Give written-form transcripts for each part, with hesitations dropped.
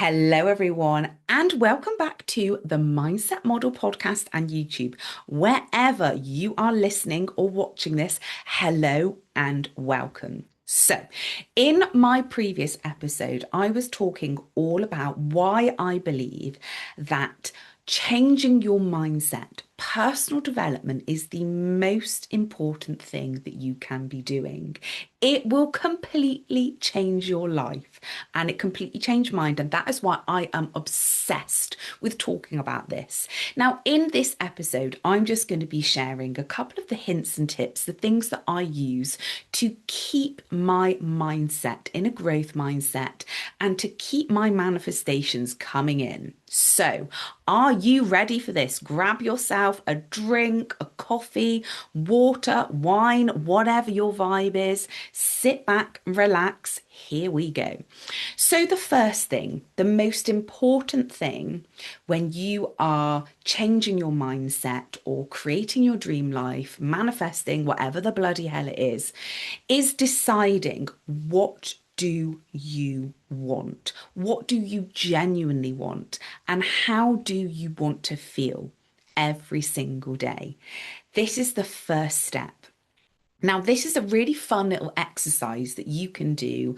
Hello, everyone, and welcome back to the Mindset Model podcast and YouTube. Wherever you are listening or watching this, hello and welcome. So, in my previous episode, I was talking all about why I believe that changing your mindset, personal development is the most important thing that you can be doing. It will completely change your life and it completely changed mine. And that is why I am obsessed with talking about this. Now, in this episode, I'm just going to be sharing a couple of the hints and tips, the things that I use to keep my mindset in a growth mindset and to keep my manifestations coming in. So, are you ready for this? Grab yourself a drink, a coffee, water, wine, whatever your vibe is. Sit back, relax. Here we go. So, the first thing, the most important thing when you are changing your mindset or creating your dream life, manifesting whatever the bloody hell it is deciding what do you want? What do you genuinely want? And how do you want to feel every single day? This is the first step. Now, this is a really fun little exercise that you can do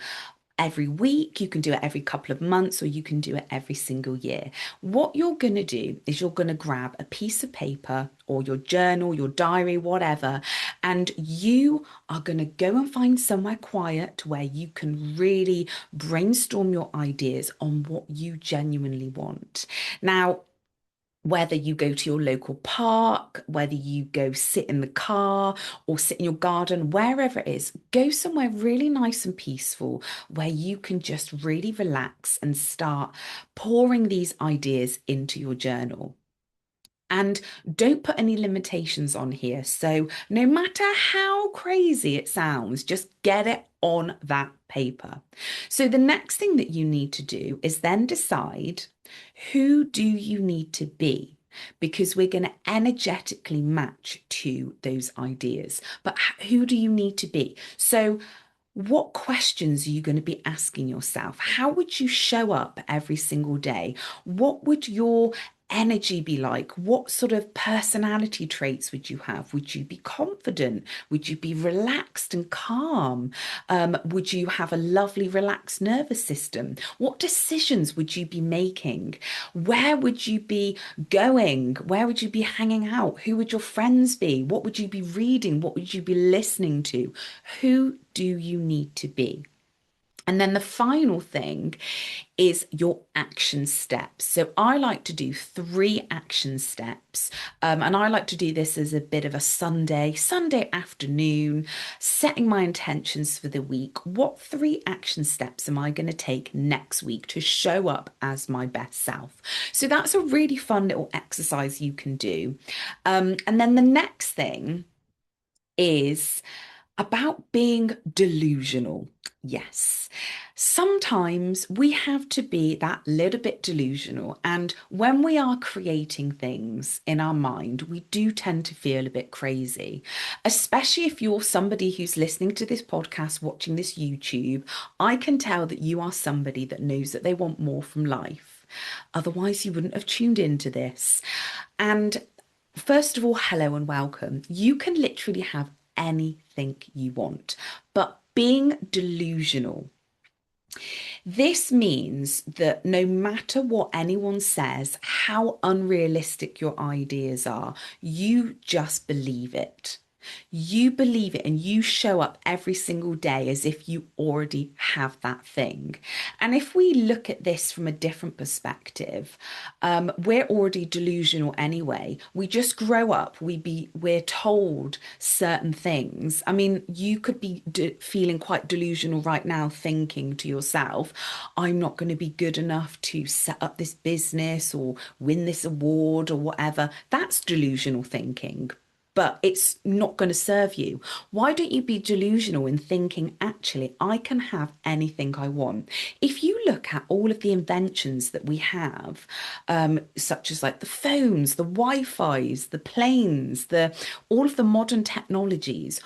every week, you can do it every couple of months, or you can do it every single year. What you're going to do is you're going to grab a piece of paper or your journal, your diary, whatever, and you are going to go and find somewhere quiet where you can really brainstorm your ideas on what you genuinely want. Now, whether you go to your local park, whether you go sit in the car or sit in your garden, wherever it is, go somewhere really nice and peaceful where you can just really relax and start pouring these ideas into your journal. And don't put any limitations on here. So, no matter how crazy it sounds, just get it on that paper. So, the next thing that you need to do is then decide who do you need to be? Because we're going to energetically match to those ideas. But who do you need to be? So, what questions are you going to be asking yourself? How would you show up every single day? What would your energy be like? What sort of personality traits would you have? Would you be confident? Would you be relaxed and calm? Would you have a lovely, relaxed nervous system? What decisions would you be making? Where would you be going? Where would you be hanging out? Who would your friends be? What would you be reading? What would you be listening to? Who do you need to be? And then the final thing is your action steps. So I like to do 3 action steps. And I like to do this as a bit of a Sunday afternoon, setting my intentions for the week. What 3 action steps am I going to take next week to show up as my best self? So that's a really fun little exercise you can do. And then the next thing is about being delusional. Yes. Sometimes we have to be that little bit delusional. And when we are creating things in our mind, we do tend to feel a bit crazy, especially if you're somebody who's listening to this podcast, watching this YouTube. I can tell that you are somebody that knows that they want more from life. Otherwise, you wouldn't have tuned into this. And first of all, hello and welcome. You can literally have anything you want, but being delusional. This means that no matter what anyone says, how unrealistic your ideas are, you just believe it. You believe it and you show up every single day as if you already have that thing. And if we look at this from a different perspective, we're already delusional anyway. We just grow up, we're told certain things. I mean, you could be feeling quite delusional right now, thinking to yourself, I'm not going to be good enough to set up this business or win this award or whatever. That's delusional thinking, but it's not going to serve you. Why don't you be delusional in thinking, actually, I can have anything I want? If you look at all of the inventions that we have, such as like the phones, the Wi-Fi's, the planes, all of the modern technologies,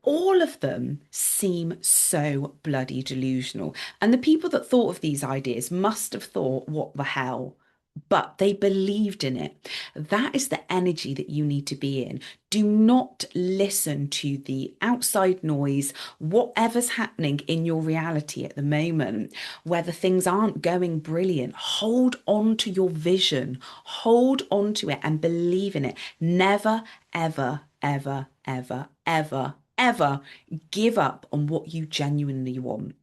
all of them seem so bloody delusional. And the people that thought of these ideas must have thought, what the hell? But they believed in it. That is the energy that you need to be in. Do not listen to the outside noise, whatever's happening in your reality at the moment, whether things aren't going brilliant. Hold on to your vision, hold on to it and believe in it. Never, ever, ever, ever, ever, ever give up on what you genuinely want.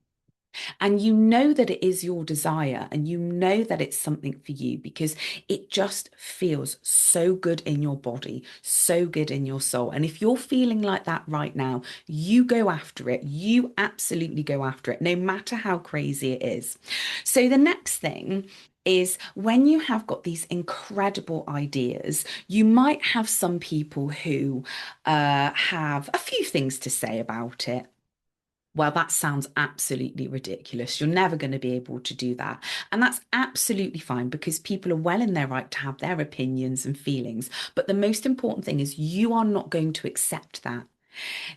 And you know that it is your desire and you know that it's something for you because it just feels so good in your body, so good in your soul. And if you're feeling like that right now, you go after it. You absolutely go after it, no matter how crazy it is. So the next thing is when you have got these incredible ideas, you might have some people who have a few things to say about it. Well, that sounds absolutely ridiculous. You're never going to be able to do that. And that's absolutely fine because people are well in their right to have their opinions and feelings. But the most important thing is you are not going to accept that.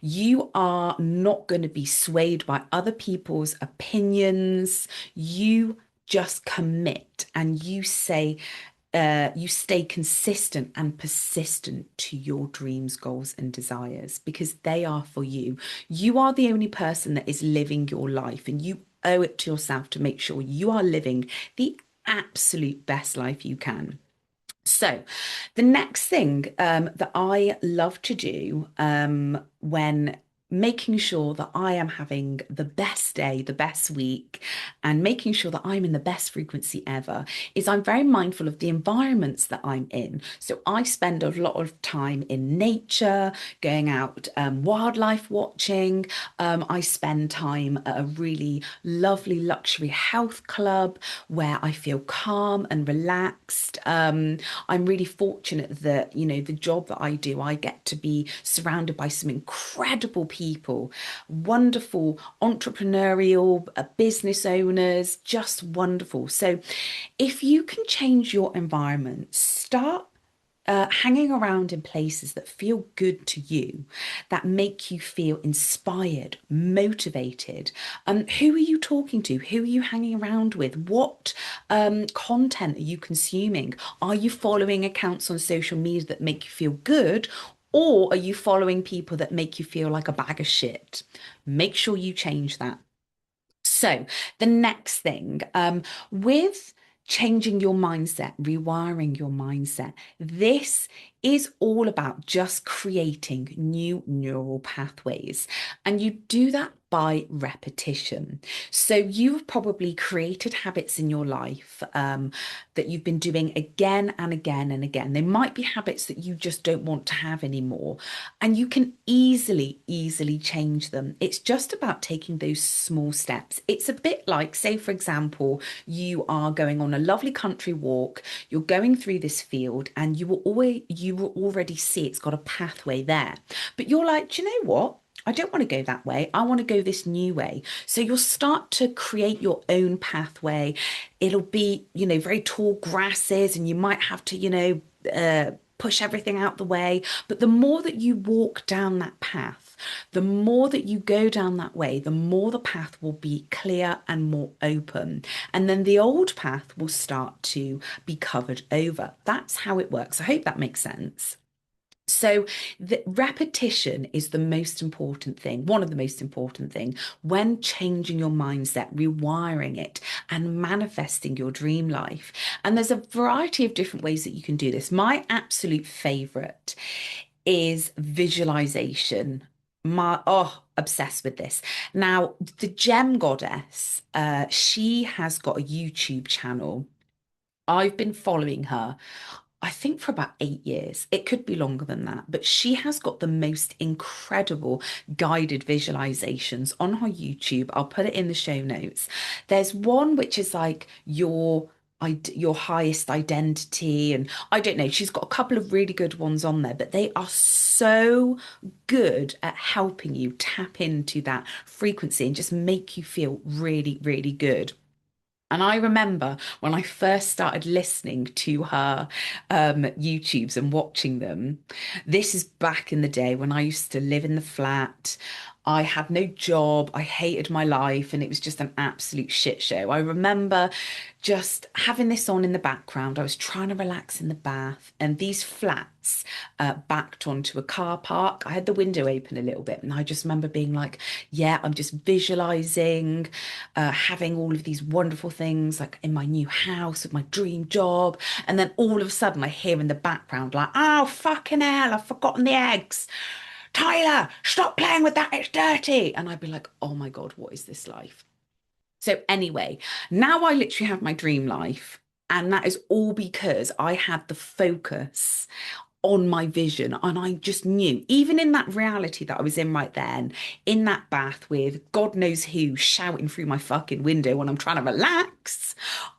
You are not going to be swayed by other people's opinions. You just commit and you stay consistent and persistent to your dreams, goals, and desires because they are for you. You are the only person that is living your life, and you owe it to yourself to make sure you are living the absolute best life you can. So, the next thing that I love to do when making sure that I am having the best day, the best week, and making sure that I'm in the best frequency ever is I'm very mindful of the environments that I'm in. So, I spend a lot of time in nature, going out wildlife watching. I spend time at a really lovely luxury health club where I feel calm and relaxed. I'm really fortunate that, the job that I do, I get to be surrounded by some incredible people, wonderful entrepreneurial business owners, just wonderful. So if you can change your environment, start hanging around in places that feel good to you, that make you feel inspired, motivated. Who are you talking to? Who are you hanging around with? What content are you consuming? Are you following accounts on social media that make you feel good? Or are you following people that make you feel like a bag of shit? Make sure you change that. So, the next thing, with changing your mindset, rewiring your mindset, this is all about just creating new neural pathways. And you do that by repetition. So, you've probably created habits in your life that you've been doing again and again and again. They might be habits that you just don't want to have anymore. And you can easily change them. It's just about taking those small steps. It's a bit like, say, for example, you are going on a lovely country walk, you're going through this field, and you will already see it's got a pathway there. But you're like, do you know what? I don't want to go that way. I want to go this new way. So you'll start to create your own pathway. It'll be, very tall grasses, and you might have to, push everything out the way. But the more that you walk down that path, the more that you go down that way, the more the path will be clear and more open. And then the old path will start to be covered over. That's how it works. I hope that makes sense. So the repetition is the most important thing, one of the most important thing when changing your mindset, rewiring it and manifesting your dream life. And there's a variety of different ways that you can do this. My absolute favorite is visualization. Obsessed with this. Now, the Gem Goddess, she has got a YouTube channel. I've been following her I think for about 8 years. It could be longer than that, but she has got the most incredible guided visualizations on her YouTube. I'll put it in the show notes. There's one which is like your highest identity, and I don't know. She's got a couple of really good ones on there, but they are so good at helping you tap into that frequency and just make you feel really, really good. And I remember when I first started listening to her YouTubes and watching them. This is back in the day when I used to live in the flat. I had no job. I hated my life, and it was just an absolute shit show. I remember just having this on in the background. I was trying to relax in the bath, and these flats backed onto a car park. I had the window open a little bit, and I just remember being like, yeah, I'm just visualizing having all of these wonderful things like in my new house with my dream job. And then all of a sudden, I hear in the background, like, oh, fucking hell, I've forgotten the eggs. Tyler, stop playing with that. It's dirty. And I'd be like, oh my God, what is this life? So, anyway, now I literally have my dream life. And that is all because I had the focus on my vision. And I just knew, even in that reality that I was in right then, in that bath with God knows who shouting through my fucking window when I'm trying to relax,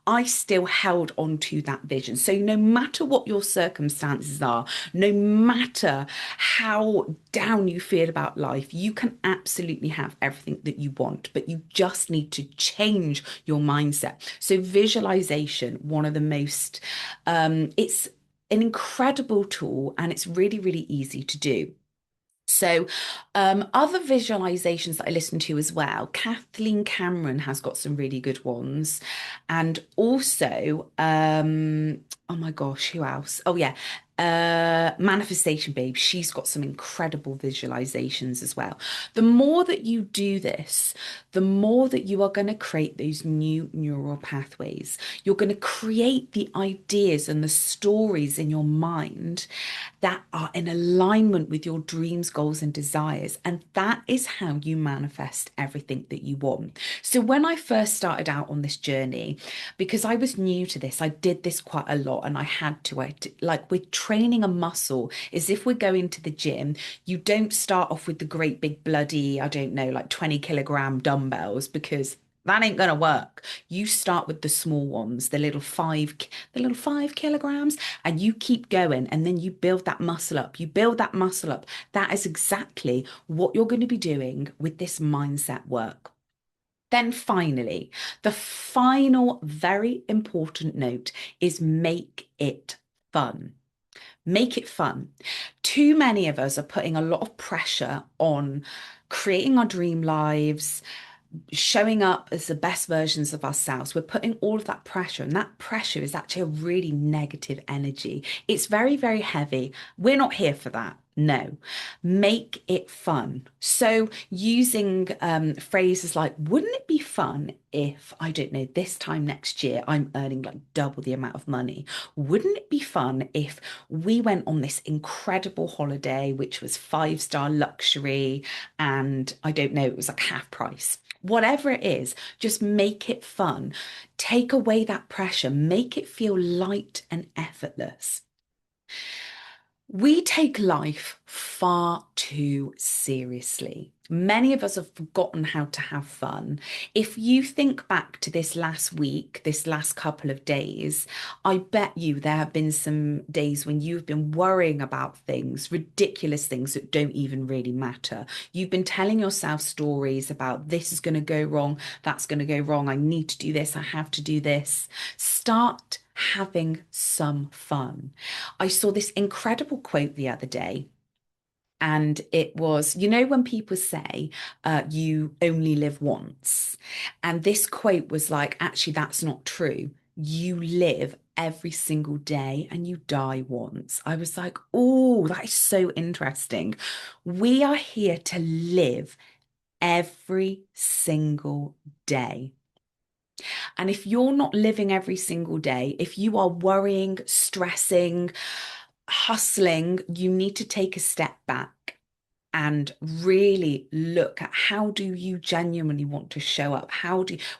I still held on to that vision. So no matter what your circumstances are, no matter how down you feel about life, you can absolutely have everything that you want, but you just need to change your mindset. So visualization, one of the most, it's an incredible tool and it's really, really easy to do. So, other visualizations that I listen to as well, Kathleen Cameron has got some really good ones. And also, oh my gosh, who else? Oh, yeah, Manifestation Babe. She's got some incredible visualizations as well. The more that you do this, the more that you are going to create those new neural pathways. You're going to create the ideas and the stories in your mind that are in alignment with your dreams, goals, and desires. And that is how you manifest everything that you want. So, when I first started out on this journey, because I was new to this, I did this quite a lot and I had to, like with training a muscle, is if we're going to the gym, you don't start off with the great big bloody, I don't know, like 20 kilogram dumbbells because that ain't gonna work. You start with the small ones, the little 5 kilograms, and you keep going, and then you build that muscle up. You build that muscle up. That is exactly what you're going to be doing with this mindset work. Then finally, the final very important note is make it fun. Make it fun. Too many of us are putting a lot of pressure on creating our dream lives, showing up as the best versions of ourselves. We're putting all of that pressure, and that pressure is actually a really negative energy. It's very, very heavy. We're not here for that. No, make it fun. So, using phrases like, wouldn't it be fun if, I don't know, this time next year I'm earning like double the amount of money? Wouldn't it be fun if we went on this incredible holiday, which was five-star luxury, and I don't know, it was like half price? Whatever it is, just make it fun. Take away that pressure, make it feel light and effortless. We take life far too seriously. Many of us have forgotten how to have fun. If you think back to this last week, this last couple of days, I bet you there have been some days when you've been worrying about things, ridiculous things that don't even really matter. You've been telling yourself stories about this is going to go wrong, that's going to go wrong, I need to do this, I have to do this. Start having some fun. I saw this incredible quote the other day, and it was, when people say, you only live once. And this quote was like, actually, that's not true. You live every single day and you die once. I was like, oh, that is so interesting. We are here to live every single day. And if you're not living every single day, if you are worrying, stressing, hustling, you need to take a step back and really look at how do you genuinely want to show up?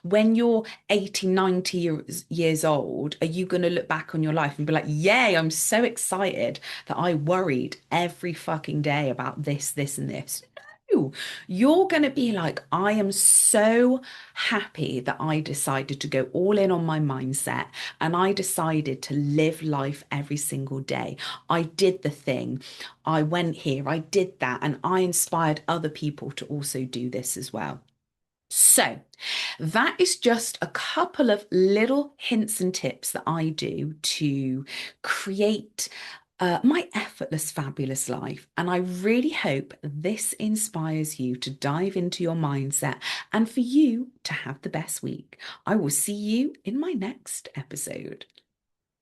When you're 80, 90 years old, are you going to look back on your life and be like, yay, I'm so excited that I worried every fucking day about this, this, and this? No, you're going to be like, I am so happy that I decided to go all in on my mindset and I decided to live life every single day. I did the thing. I went here, I did that, and I inspired other people to also do this as well. So, that is just a couple of little hints and tips that I do to create my effortless, fabulous life. And I really hope this inspires you to dive into your mindset and for you to have the best week. I will see you in my next episode.